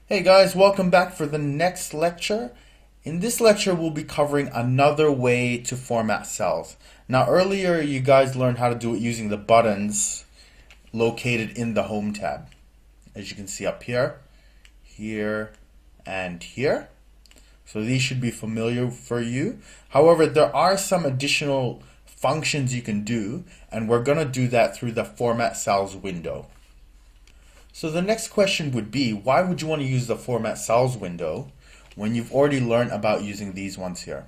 Hey guys, welcome back for the next lecture. In this lecture, we'll be covering another way to format cells. Now, earlier you guys learned how to do it using the buttons located in the Home tab. As you can see up here, here, and here. So these should be familiar for you. However, there are some additional functions you can do, and we're going to do that through the Format Cells window. So the next question would be, why would you want to use the Format Cells window when you've already learned about using these ones here?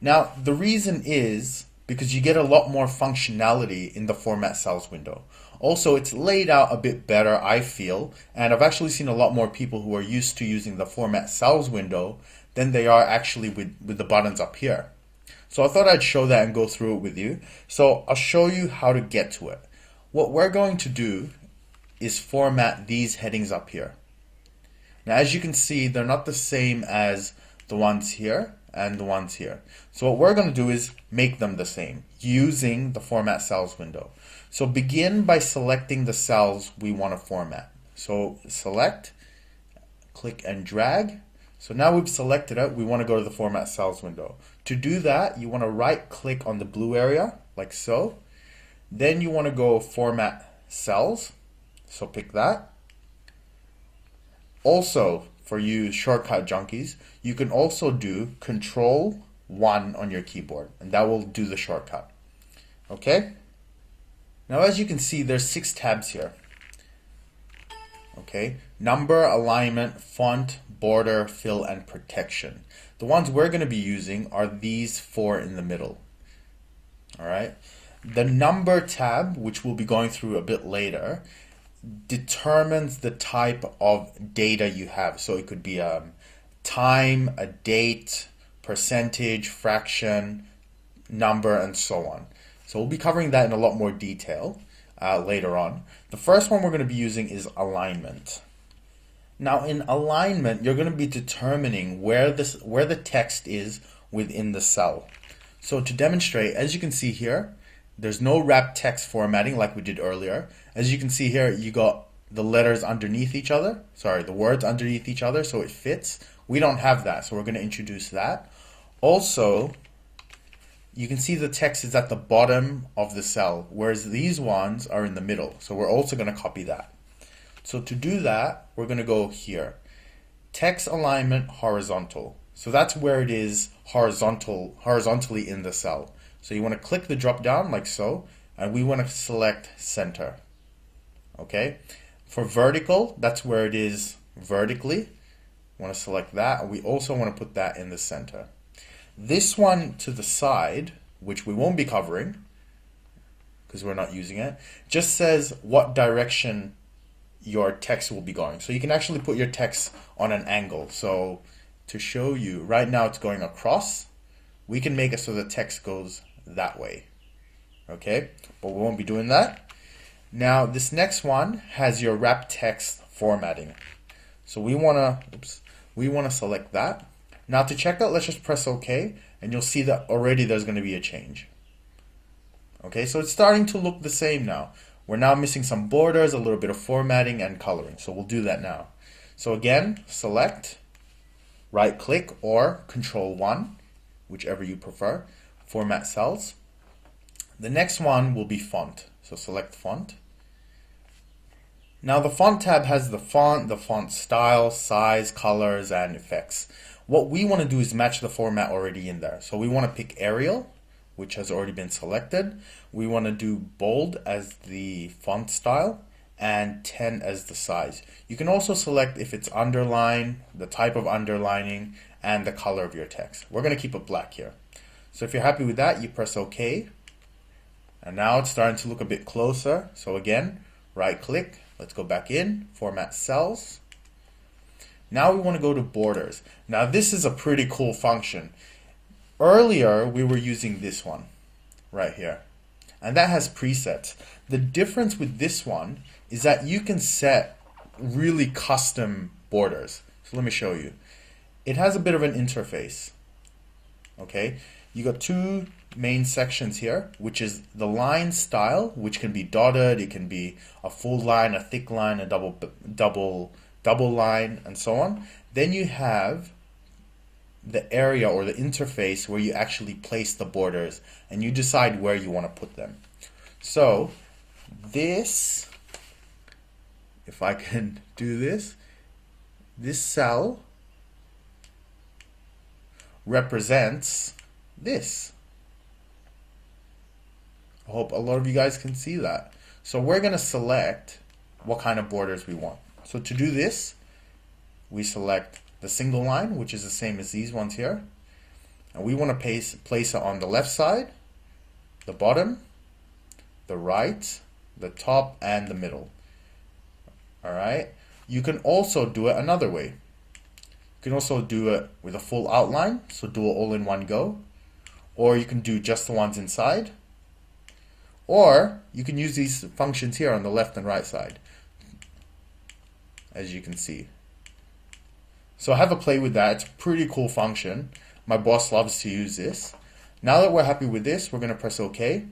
Now, the reason is because you get a lot more functionality in the Format Cells window. Also, it's laid out a bit better, I feel, and I've actually seen a lot more people who are used to using the Format Cells window than they are actually with the buttons up here. So I thought I'd show that and go through it with you. So I'll show you how to get to it. What we're going to do is format these headings up here. Now, as you can see, they're not the same as the ones here and the ones here. So what we're going to do is make them the same using the Format Cells window. So begin by selecting the cells we want to format. So select, click and drag. So now we've selected it, we want to go to the Format Cells window. To do that, you want to right click on the blue area, like so. Then you want to go Format Cells. So pick that. Also, for you shortcut junkies, you can also do Control 1 on your keyboard, and that will do the shortcut. Okay? Now, as you can see, there's 6 tabs here. Okay? Number, alignment, font, border, fill, and protection. The ones we're going to be using are these 4 in the middle. Alright? The number tab, which we'll be going through a bit later, determines the type of data you have. So it could be a time, a date, percentage, fraction, number, and so on. So we'll be covering that in a lot more detail later on. The first one we're going to be using is alignment. Now, in alignment, you're going to be determining where the text is within the cell. So to demonstrate, as you can see here, there's no wrap text formatting like we did earlier. As you can see here, you got the letters underneath each other. Sorry, the words underneath each other, so it fits. We don't have that, so we're going to introduce that. Also, you can see the text is at the bottom of the cell, whereas these ones are in the middle. So we're also going to copy that. So to do that, we're going to go here. Text alignment horizontal. So that's where it is horizontally in the cell. So you want to click the drop down like so, and we want to select center. Okay. For vertical, that's where it is vertically. We want to select that, and we also want to put that in the center. This one to the side, which we won't be covering because we're not using it, just says what direction your text will be going. So you can actually put your text on an angle. So to show you, right now it's going across. We can make it so the text goes that way. Okay, but we won't be doing that. Now this next one has your wrap text formatting. So we want to select that. Now to check that, let's just press OK, and you'll see that already there's going to be a change. Okay, so it's starting to look the same now. We're now missing some borders, a little bit of formatting and coloring. So we'll do that now. So again, select, right click or Control 1, whichever you prefer. Format cells. The next one will be font. So select font. Now the font tab has the font style, size, colors, and effects. What we want to do is match the format already in there. So we want to pick Arial, which has already been selected. We want to do bold as the font style and 10 as the size. You can also select if it's underline, the type of underlining, and the color of your text. We're going to keep it black here. So if you're happy with that, you press OK. And now it's starting to look a bit closer. So again, right click. Let's go back in, Format Cells. Now we want to go to borders. Now this is a pretty cool function. Earlier, we were using this one right here. And that has presets. The difference with this one is that you can set really custom borders. So let me show you. It has a bit of an interface. Okay, you got 2 main sections here, which is the line style, which can be dotted, it can be a full line, a thick line, a double double line, and so on. Then you have the area or the interface where you actually place the borders and you decide where you want to put them. So this, if I can do this cell represents this. I hope a lot of you guys can see that. So we're going to select what kind of borders we want. So to do this, we select the single line, which is the same as these ones here. And we want to place it on the left side, the bottom, the right, the top, and the middle. Alright? You can also do it another way. You can also do it with a full outline, so do it all in one go. Or you can do just the ones inside. Or you can use these functions here on the left and right side, as you can see. So have a play with that. It's a pretty cool function. My boss loves to use this. Now that we're happy with this, we're going to press OK.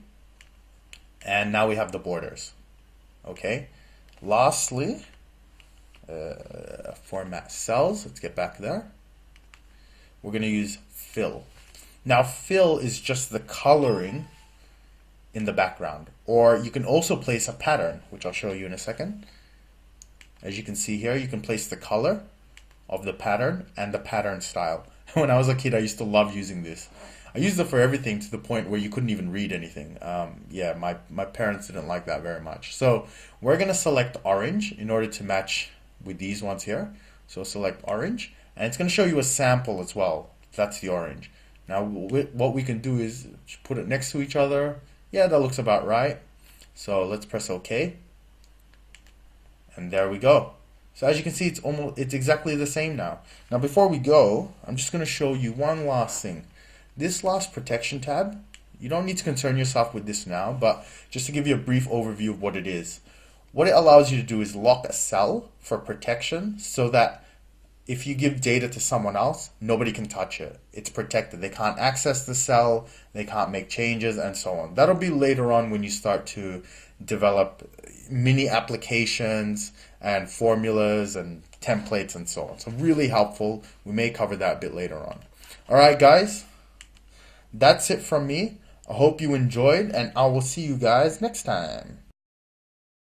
And now we have the borders. Okay. Lastly, format cells. Let's get back there. We're going to use fill. Now fill is just the coloring in the background, or you can also place a pattern, which I'll show you in a second. As you can see here, you can place the color of the pattern and the pattern style. When I was a kid, I used to love using this. I used it for everything to the point where you couldn't even read anything. Yeah, my parents didn't like that very much. So we're going to select orange in order to match with these ones here. So select orange, and it's going to show you a sample as well. That's the orange. Now what we can do is put it next to each other. Yeah, that looks about right. So let's press OK. And there we go. So as you can see, it's exactly the same now. Now before we go, I'm just going to show you one last thing. This loss protection tab, you don't need to concern yourself with this now, but just to give you a brief overview of what it is. What it allows you to do is lock a cell for protection so that if you give data to someone else, nobody can touch it. It's protected. They can't access the cell, they can't make changes, and so on. That'll be later on when you start to develop mini applications and formulas and templates and so on. So really helpful. We may cover that a bit later on. Alright guys, that's it from me. I hope you enjoyed, and I will see you guys next time.